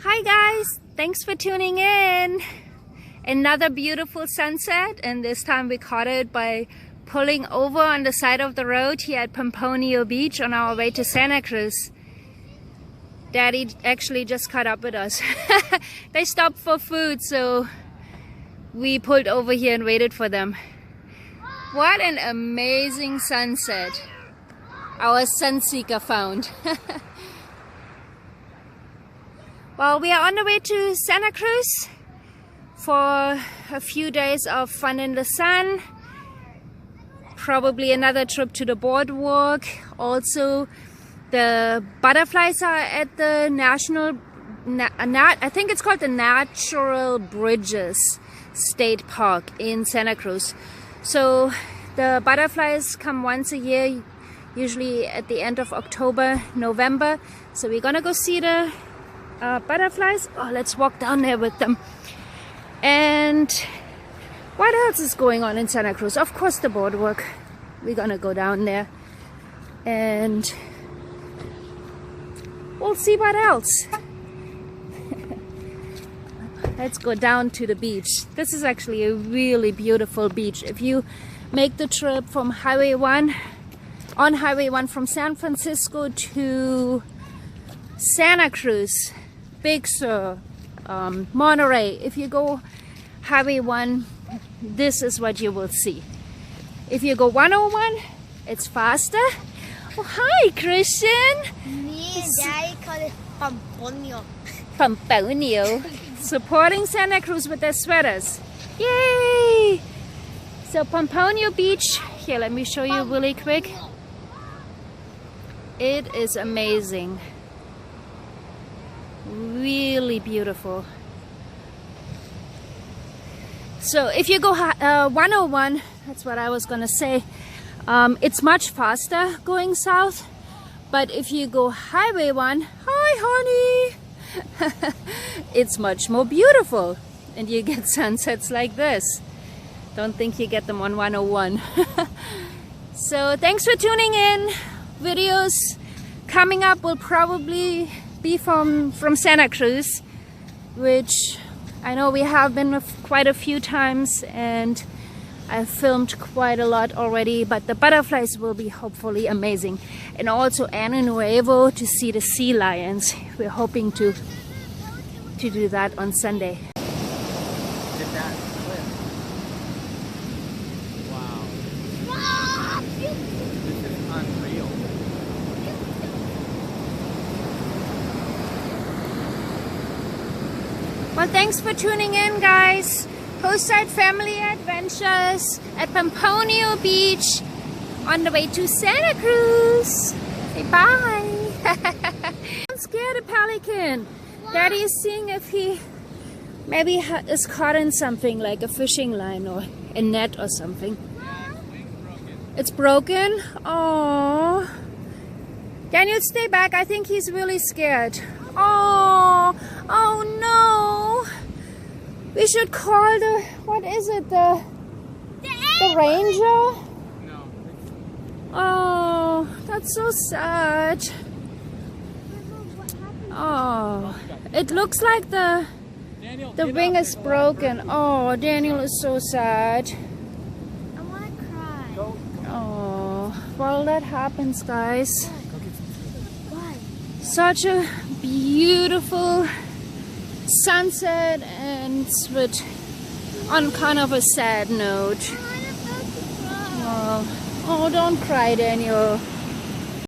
Hi guys, thanks for tuning in. Another beautiful sunset, and this time we caught it by pulling over on the side of the road here at Pomponio Beach on our way to Santa Cruz. Daddy actually just caught up with us. They stopped for food, so we pulled over here and waited for them. What an amazing sunset our sunseeker found. Well, we are on the way to Santa Cruz for a few days of fun in the sun. Probably another trip to the boardwalk. Also, the butterflies are at the I think it's called the Natural Bridges State Park in Santa Cruz. So the butterflies come once a year, usually at the end of October, November. So we're gonna go see the butterflies. Oh, let's walk down there with them. And what else is going on in Santa Cruz? Of course, the boardwalk. We're gonna go down there and we'll see what else. Let's go down to the beach. This is actually a really beautiful beach. If you make the trip from Highway 1, on Highway 1 from San Francisco to Santa Cruz, Big Sur, Monterey, if you go Highway 1, this is what you will see. If you go 101, it's faster. Oh, hi, Christian. Me and Daddy call it Pomponio. Pomponio. Supporting Santa Cruz with their sweaters. Yay! So Pomponio Beach. Here, let me show you really quick. It is amazing. Really beautiful. So if you go 101, that's what I was gonna say, it's much faster going south. But if you go Highway 1, hi honey, it's much more beautiful, and you get sunsets like this. Don't think you get them on 101. So thanks for tuning in. Videos coming up will probably be from Santa Cruz, which I know we have been quite a few times, and I've filmed quite a lot already, but the butterflies will be hopefully amazing. And also Ano Nuevo to see the sea lions. We're hoping to do that on Sunday. Wow. This is unreal. Well, thanks for tuning in, guys. Coastside Family Adventures at Pomponio Beach on the way to Santa Cruz. Say bye. I'm scared of Pelican. Daddy is seeing if he maybe is caught in something like a fishing line or a net or something. It's broken? Oh. Daniel, stay back. I think he's really scared. Oh, oh no. We should call the, what is it, the ranger? No. Oh, that's so sad. Oh, it looks like the wing is broken. Oh, Daniel is so sad. I want to cry. Oh, well, that happens, guys. Why? Such a beautiful sunset, and with on kind of a sad note. I'm about to cry. Oh, don't cry, Daniel.